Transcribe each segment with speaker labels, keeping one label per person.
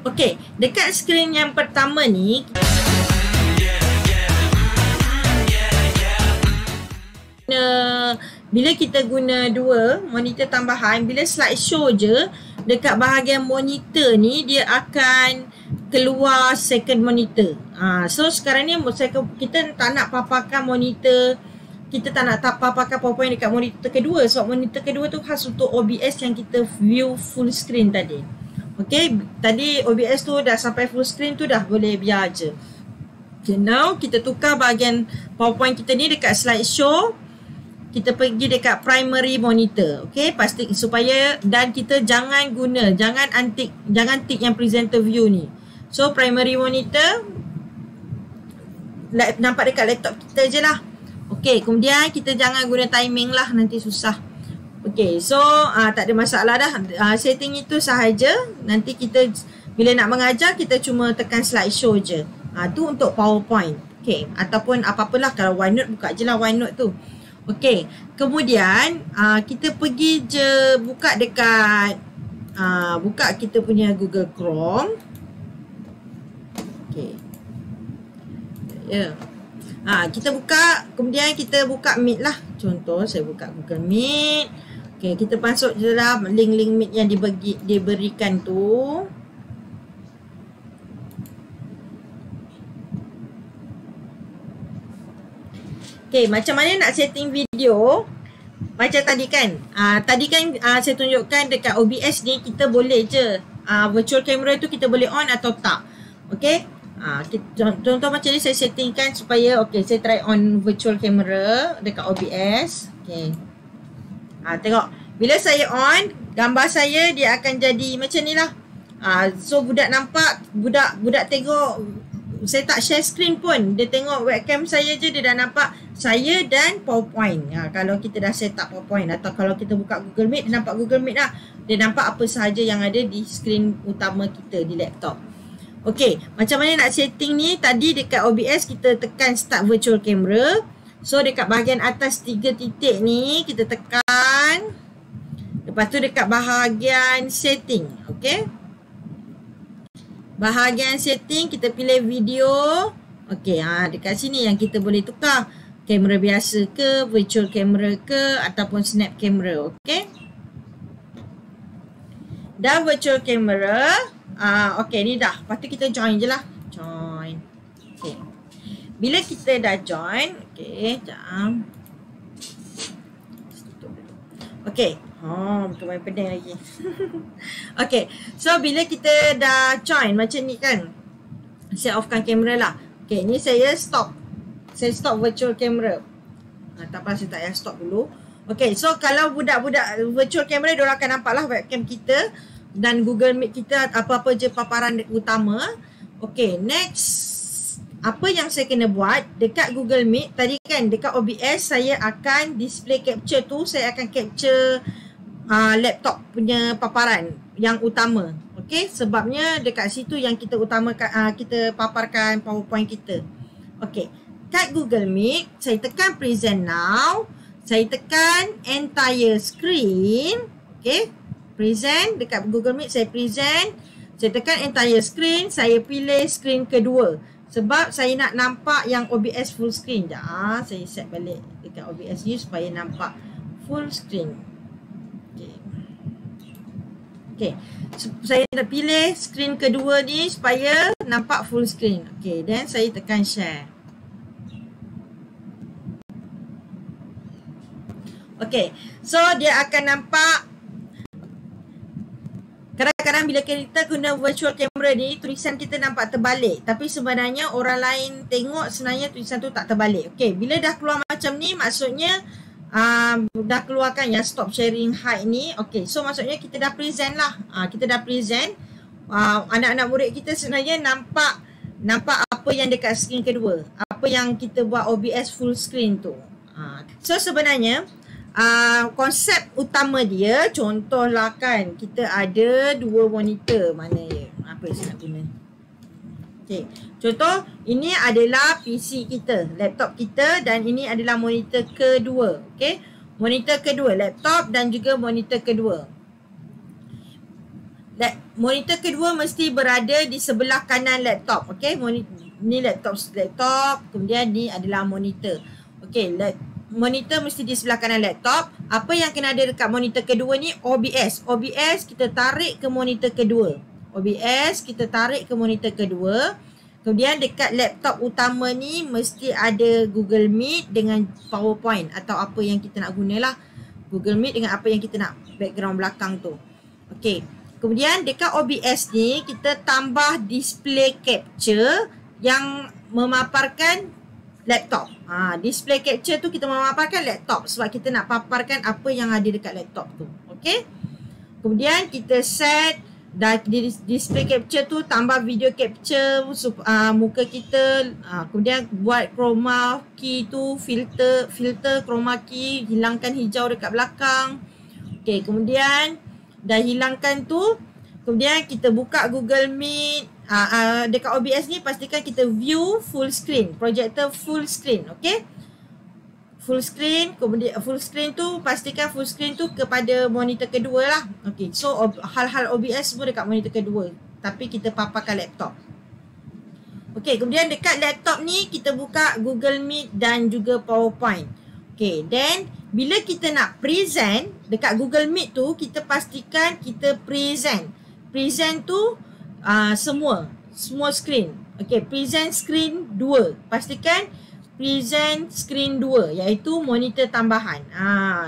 Speaker 1: Okey, dekat skrin yang pertama ni bila kita guna dua monitor tambahan, bila slideshow je, dekat bahagian monitor ni dia akan keluar second monitor. So sekarang ni kita tak nak paparkan monitor, kita tak nak paparkan PowerPoint dekat monitor kedua, sebab monitor kedua tu khas untuk OBS yang kita view full screen tadi. Okay, tadi OBS tu dah sampai full screen tu dah boleh biar je. Okay, now kita tukar bahagian PowerPoint kita ni dekat slideshow. Kita pergi dekat primary monitor. Okay, pasti supaya, dan kita jangan tik yang presenter view ni. So primary monitor nampak dekat laptop kita je lah. Okay, kemudian kita jangan guna timing lah, nanti susah. Okay, so tak ada masalah dah. Setting itu sahaja. Nanti kita bila nak mengajar, kita cuma tekan slideshow je. Tu untuk PowerPoint. Okay, ataupun apa-apalah. Kalau OneNote, buka je lah OneNote tu. Okay, kemudian kita pergi je buka dekat buka kita punya Google Chrome. Okay, kita buka, kemudian kita buka Meet lah. Contoh saya buka Google Meet. Okay, kita masuk je lah link-link Meet yang diberikan tu. Okay, macam mana nak setting video? Macam tadi kan, saya tunjukkan dekat OBS ni kita boleh je virtual camera tu kita boleh on atau tak. Okay, contoh macam ni saya settingkan supaya, okay, saya try on virtual camera dekat OBS. Okay, tengok bila saya on, gambar saya dia akan jadi macam ni lah. So budak nampak, budak tengok, saya tak share screen pun, dia tengok webcam saya je, dia dah nampak saya dan PowerPoint. Kalau kita dah set up PowerPoint, atau kalau kita buka Google Meet, dia nampak Google Meet lah. Dia nampak apa sahaja yang ada di skrin utama kita di laptop. Okay, macam mana nak setting ni? Tadi dekat OBS kita tekan start virtual camera. So dekat bahagian atas 3 titik ni kita tekan. Lepas tu dekat bahagian setting, okay, bahagian setting kita pilih video. Okay, dekat sini yang kita boleh tukar kamera biasa ke, virtual camera ke, ataupun snap camera. Okay, dah virtual camera. Okay, ni dah. Lepas tu kita join je lah. Join. Okay, bila kita dah join, okay, jom. Okay, bukan main pedang lagi. Okay, so bila kita dah join macam ni kan, saya offkan kamera lah. Okay, ni saya stop. Saya stop virtual camera. Tak apa, saya tak payah stop dulu. Okay, so kalau budak-budak virtual camera, diorang akan nampak lah webcam kita dan Google Meet kita, apa-apa je paparan utama. Okay, next. Apa yang saya kena buat dekat Google Meet tadi kan, dekat OBS saya akan display capture tu, saya akan capture laptop punya paparan yang utama. Okay, sebabnya dekat situ yang kita utamakan, kita paparkan PowerPoint kita. Okay, kat Google Meet saya tekan present now, saya tekan entire screen. Okay, present dekat Google Meet, saya present, saya tekan entire screen, saya pilih screen kedua. Sebab saya nak nampak yang OBS full screen. Sekejap, saya set balik dekat OBS ni supaya nampak full screen. Okay, saya nak pilih screen kedua ni supaya nampak full screen. Okay, then saya tekan share. Okay, so dia akan nampak. Kadang-kadang bila kita guna virtual camera ni, tulisan kita nampak terbalik. Tapi sebenarnya orang lain tengok sebenarnya tulisan tu tak terbalik. Okay, bila dah keluar macam ni, maksudnya dah keluarkan yang stop sharing hide ni. Okay, so maksudnya kita dah present lah. Kita dah present. Anak-anak murid kita sebenarnya nampak apa yang dekat screen kedua. Apa yang kita buat OBS full screen tu. So sebenarnya konsep utama dia, contohlah kan, kita ada dua monitor. Mana ya? Apa yang saya nak guna? Okay, contoh ini adalah PC kita, laptop kita, dan ini adalah monitor kedua. Okay, monitor kedua laptop dan juga monitor kedua. Monitor kedua mesti berada di sebelah kanan laptop. Okay, ni laptop, kemudian ni adalah monitor. Okay, monitor mesti di sebelah kanan laptop. Apa yang kena ada dekat monitor kedua ni? OBS. OBS kita tarik ke monitor kedua. OBS kita tarik ke monitor kedua. Kemudian dekat laptop utama ni mesti ada Google Meet dengan PowerPoint atau apa yang kita nak gunalah. Google Meet dengan apa yang kita nak background belakang tu. Okay. Kemudian dekat OBS ni kita tambah display capture yang memaparkan laptop. Display capture tu kita memaparkan laptop sebab kita nak paparkan apa yang ada dekat laptop tu. Okay. Kemudian kita set di display capture tu tambah video capture muka kita. Kemudian buat chroma key tu, filter chroma key, hilangkan hijau dekat belakang. Okay, kemudian dah hilangkan tu, kemudian kita buka Google Meet. Dekat OBS ni pastikan kita view full screen, projector full screen. Okay, full screen. Kemudian full screen tu pastikan full screen tu kepada monitor kedua lah. Okay, so hal-hal OBS semua dekat monitor kedua, tapi kita paparkan laptop. Okay, kemudian dekat laptop ni kita buka Google Meet dan juga PowerPoint. Okay, then bila kita nak present dekat Google Meet tu, kita pastikan kita present. Present tu semua screen. Okay, present screen 2. Pastikan present screen 2 iaitu monitor tambahan.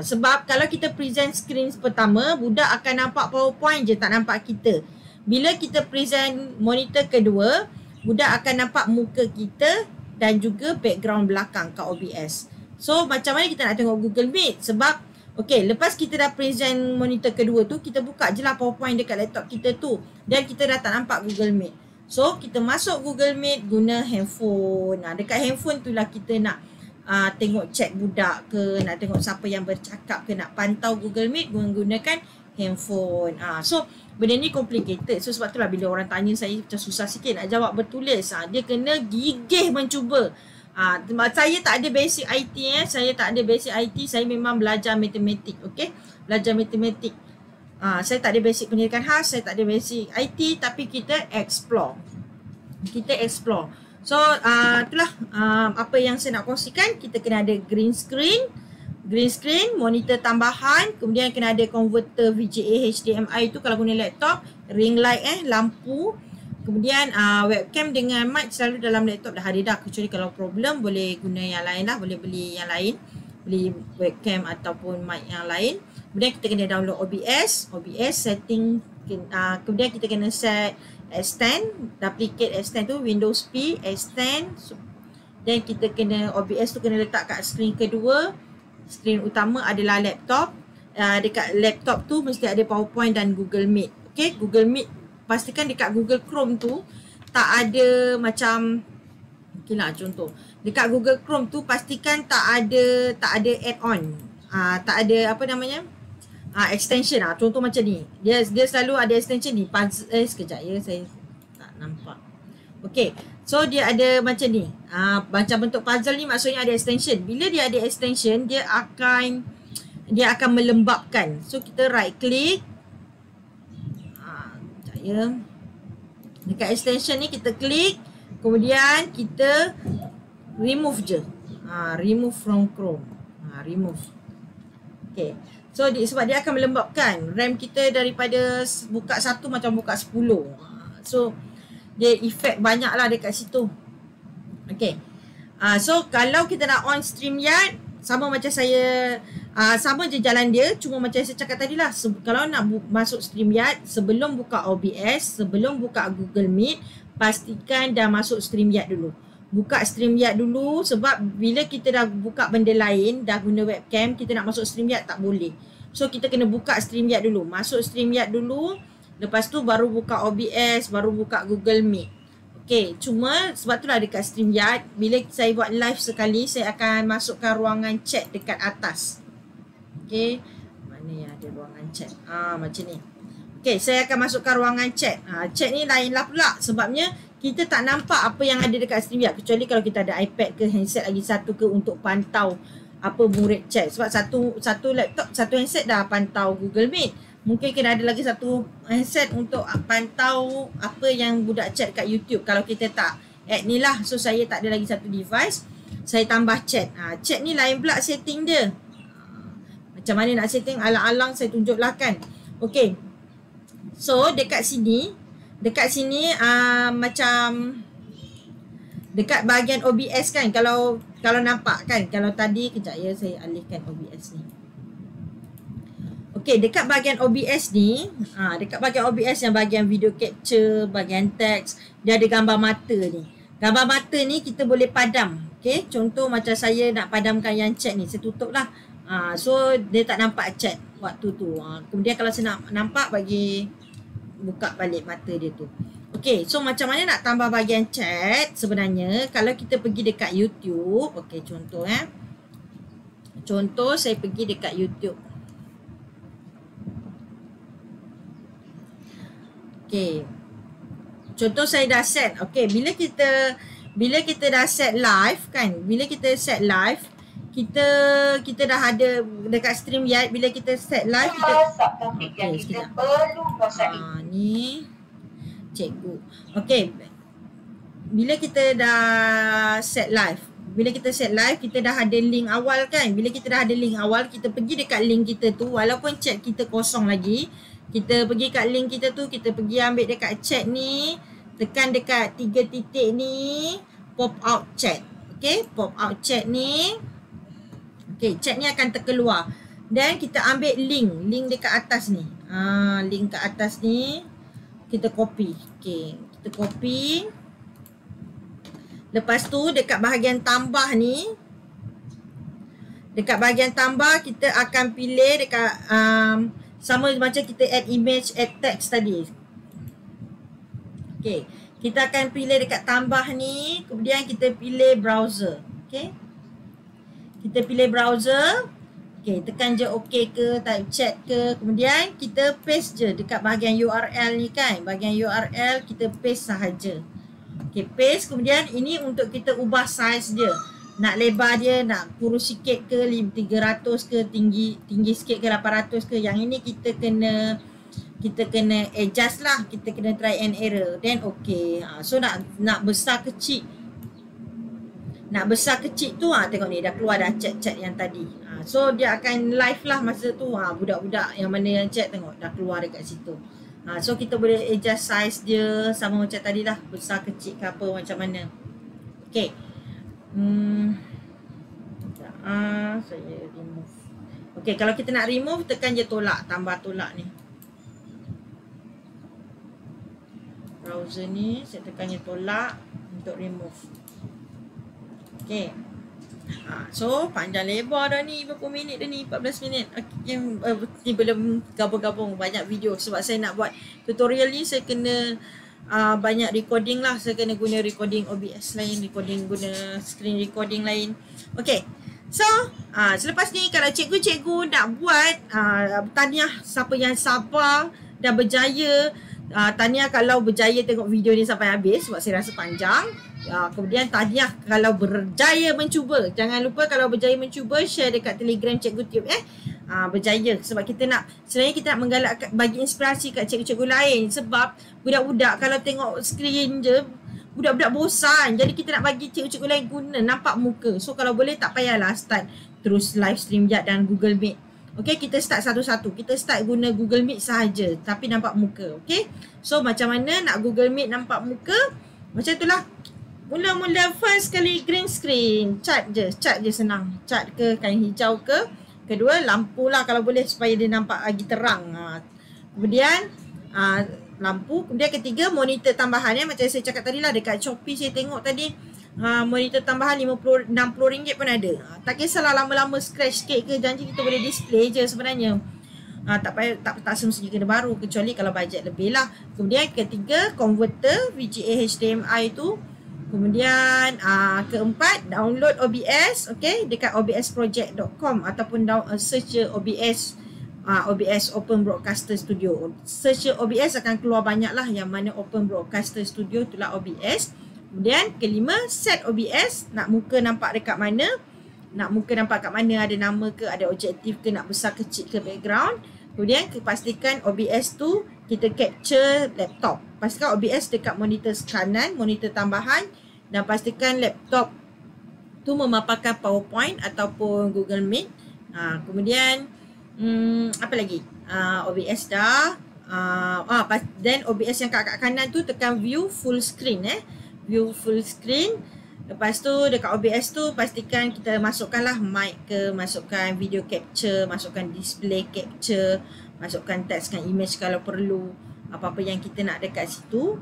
Speaker 1: Sebab kalau kita present screen pertama, budak akan nampak PowerPoint je, tak nampak kita. Bila kita present monitor kedua, budak akan nampak muka kita dan juga background belakang kat OBS. So macam mana kita nak tengok Google Meet? Sebab okay, lepas kita dah present monitor kedua tu, kita buka je lah PowerPoint dekat laptop kita tu dan kita dah tak nampak Google Meet. So kita masuk Google Meet guna handphone. Dekat handphone tu lah kita nak tengok chat budak ke, nak tengok siapa yang bercakap ke, nak pantau Google Meet menggunakan handphone. So benda ni complicated. So sebab tu lah bila orang tanya saya macam susah sikit nak jawab bertulis. Dia kena gigih mencuba. Saya tak ada basic IT Saya tak ada basic IT. Saya memang belajar matematik. Okay, belajar matematik. Saya tak ada basic pendidikan khas, saya tak ada basic IT, tapi kita explore. So itulah apa yang saya nak kongsikan. Kita kena ada green screen, monitor tambahan, kemudian kena ada converter VGA HDMI tu kalau guna laptop, ring light lampu. Kemudian webcam dengan mic selalu dalam laptop dah ada dah. Kecuali kalau problem boleh guna yang lain lah. Boleh beli yang lain. Beli webcam ataupun mic yang lain. Kemudian kita kena download OBS setting. Kemudian kita kena set extend, duplicate extend tu Windows P, extend. Dan kita kena OBS tu kena letak kat screen kedua. Screen utama adalah laptop. Dekat laptop tu mesti ada PowerPoint dan Google Meet. Okay, Google Meet pastikan dekat Google Chrome tu tak ada macam, okay lah contoh, dekat Google Chrome tu pastikan tak ada add-on, tak ada apa namanya, extension. Contoh macam ni, dia selalu ada extension ni, sekejap ya, saya tak nampak. Okay, so dia ada macam ni, macam bentuk puzzle ni, maksudnya ada extension. Bila dia ada extension, dia akan melembabkan. So kita right click, dekat extension ni kita klik, kemudian kita remove je, remove from Chrome, remove. Okay, so sebab dia akan melembabkan RAM kita daripada buka 1 macam buka 10. So dia efek banyak lah dekat situ. Okay, so kalau kita nak on StreamYard, sama macam saya, sama je jalan dia, cuma macam saya cakap tadi lah, kalau nak masuk StreamYard, sebelum buka OBS, sebelum buka Google Meet, pastikan dah masuk StreamYard dulu. Buka StreamYard dulu, sebab bila kita dah buka benda lain, dah guna webcam, kita nak masuk StreamYard tak boleh. So kita kena buka StreamYard dulu, masuk StreamYard dulu, lepas tu baru buka OBS, baru buka Google Meet. Okay, cuma sebab itulah dekat StreamYard, bila saya buat live sekali, saya akan masukkan ruangan chat dekat atas. Okay, mana yang ada ruangan chat? Macam ni. Okay, saya akan masukkan ruangan chat. Chat ni lain lah pula, sebabnya kita tak nampak apa yang ada dekat StreamYard, kecuali kalau kita ada iPad ke handset lagi satu ke untuk pantau apa murid chat. Sebab satu laptop, satu handset dah pantau Google Meet. Mungkin kena ada lagi satu handset untuk pantau apa yang budak chat kat YouTube. Kalau kita tak add ni lah. So saya tak ada lagi satu device. Saya tambah chat. Chat ni lain pula setting dia. Macam mana nak setting alang-alang saya tunjuklah kan. Okay. So dekat sini macam dekat bahagian OBS kan, kalau nampak kan, kalau tadi kejap ya saya alihkan OBS ni. Okey, dekat bahagian OBS ni, dekat bahagian OBS yang bahagian video capture, bahagian teks, dia ada gambar mata ni. Gambar mata ni kita boleh padam. Okey, contoh macam saya nak padamkan yang chat ni, saya tutup lah. So dia tak nampak chat waktu tu. Kemudian kalau saya nak nampak, bagi buka balik mata dia tu. Okey, so macam mana nak tambah bahagian chat sebenarnya? Kalau kita pergi dekat YouTube, okey contoh contoh saya pergi dekat YouTube. Okey. Contoh saya dah set. Okey, bila kita dah set live kan, bila kita set live, kita dah ada dekat StreamYard. Bila kita set live, kita sekejap. Ni cikgu. Okey. Bila kita dah set live, kita dah ada link awal kan. Bila kita dah ada link awal, kita pergi dekat link kita tu, walaupun chat kita kosong lagi, kita pergi kat link kita tu, kita pergi ambil dekat chat ni, tekan dekat 3 titik ni, pop out chat. Okey, pop out chat ni. Okey, chat ni akan terkeluar. Dan kita ambil link dekat atas ni. Link kat atas ni kita copy. Okey, kita copy. Lepas tu dekat bahagian tambah ni, dekat bahagian tambah kita akan pilih dekat sama macam kita add image, add text tadi. Okey, kita akan pilih dekat tambah ni, kemudian kita pilih browser. Okey, kita pilih browser. Okey, tekan je OK ke, type chat ke, kemudian kita paste je dekat bahagian URL ni kan. Bahagian URL kita paste sahaja. Okey, paste. Kemudian ini untuk kita ubah size dia. Nak lebar dia, nak kurus sikit ke, 300 ke, tinggi sikit ke, 800 ke. Yang ini kita kena adjust lah. Kita kena try and error. Then okay. So nak besar kecil. Nak besar kecil tu tengok ni dah keluar dah chat-chat yang tadi. So dia akan live lah masa tu. Budak-budak yang mana yang chat tengok dah keluar dekat situ. So kita boleh adjust size dia sama macam tadi lah, besar kecil ke apa macam mana. Okay. Saya remove. Okay, kalau kita nak remove, tekan je tolak, tambah tolak ni. Browser ni saya tekan je tolak untuk remove. Okay. So panjang lebar dah ni, berapa minit dah ni, 14 minit. Okay, ni belum gabung-gabung banyak video. Sebab saya nak buat tutorial ni, saya kena banyak recording lah. Saya kena guna recording OBS lain, guna screen recording lain. Okay, so selepas ni kalau cikgu-cikgu nak buat tahniah siapa yang sabar dan berjaya. Tahniah kalau berjaya tengok video ni sampai habis, sebab saya rasa panjang. Kemudian tahniah kalau berjaya mencuba. Jangan lupa kalau berjaya mencuba, share dekat Telegram Cikgu Tube berjaya. Sebab sebenarnya kita nak menggalakkan, bagi inspirasi kat cikgu-cikgu lain. Sebab budak-budak kalau tengok skrin je, budak-budak bosan. Jadi kita nak bagi cikgu-cikgu lain guna, nampak muka. So kalau boleh tak payahlah start terus live StreamYard dan Google Meet. Okay, kita start satu-satu. Kita start guna Google Meet sahaja, tapi nampak muka. Okay, so macam mana nak Google Meet nampak muka? Macam itulah. Mula-mula first kali green screen, cat je senang. Cat ke, kain hijau ke. Kedua, lampu lah kalau boleh supaya dia nampak lagi terang. Kemudian lampu. Kemudian ketiga, monitor tambahan. Macam saya cakap tadi lah, dekat Shopee saya tengok tadi, monitor tambahan RM60 pun ada. Tak kisahlah lama-lama scratch sikit ke, janji kita boleh display je sebenarnya. Tak semestinya kena baru, kecuali kalau bajet lebih lah. Kemudian ketiga, converter VGA HDMI tu. Kemudian keempat, download OBS, okay, dekat obsproject.com ataupun search je OBS Open Broadcaster Studio. Search je OBS akan keluar banyak lah, yang mana Open Broadcaster Studio itulah OBS. Kemudian kelima, set OBS, nak muka nampak dekat mana, nak muka nampak kat mana, ada nama ke, ada objektif ke, nak besar kecil ke background. Kemudian pastikan OBS tu kita capture laptop. Pastikan OBS dekat monitor kanan, monitor tambahan, dan pastikan laptop tu memaparkan PowerPoint ataupun Google Meet. Kemudian apa lagi? OBS dah. Dan OBS yang kat kanan tu tekan view full screen view full screen. Lepas tu dekat OBS tu pastikan kita masukkanlah mic ke, masukkan video capture, masukkan display capture, masukkan text dan image kalau perlu, apa-apa yang kita nak dekat situ.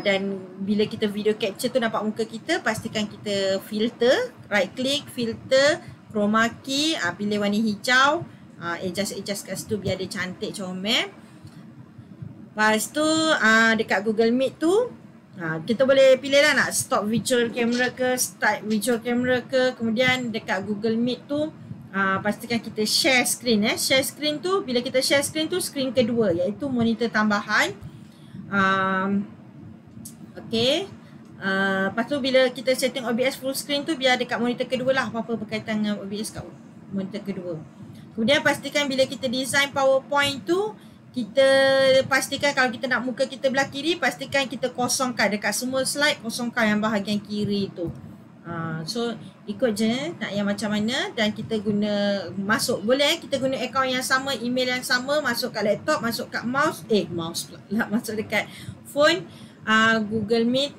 Speaker 1: Dan bila kita video capture tu nampak muka kita, pastikan kita filter, right click, filter, chroma key, pilih warna hijau, adjust kat situ biar dia cantik comel. Lepas tu dekat Google Meet tu kita boleh pilih lah nak stop virtual camera ke, start virtual camera ke. Kemudian dekat Google Meet tu pastikan kita share screen share screen tu, bila kita share screen tu screen kedua iaitu monitor tambahan. Lepas tu bila kita setting OBS full screen tu biar dekat monitor kedua lah, apa-apa berkaitan dengan OBS kat monitor kedua. Kemudian pastikan bila kita design PowerPoint tu, kita pastikan kalau kita nak muka kita belah kiri, pastikan kita kosongkan dekat semua slide, kosongkan yang bahagian kiri tu. So ikut je nak yang macam mana, dan kita guna boleh kita guna akaun yang sama, email yang sama, masuk kat laptop, masuk kat mouse pula masuk dekat phone, Google Meet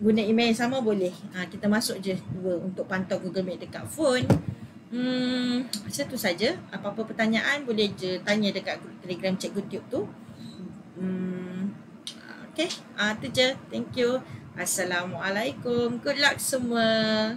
Speaker 1: guna email yang sama boleh. Kita masuk je dua untuk pantau Google Meet dekat phone. Macam tu saja. Apa-apa pertanyaan boleh je tanya dekat Telegram Cikgu Tube tu. Okay, tu je. Thank you. Assalamualaikum. Good luck semua.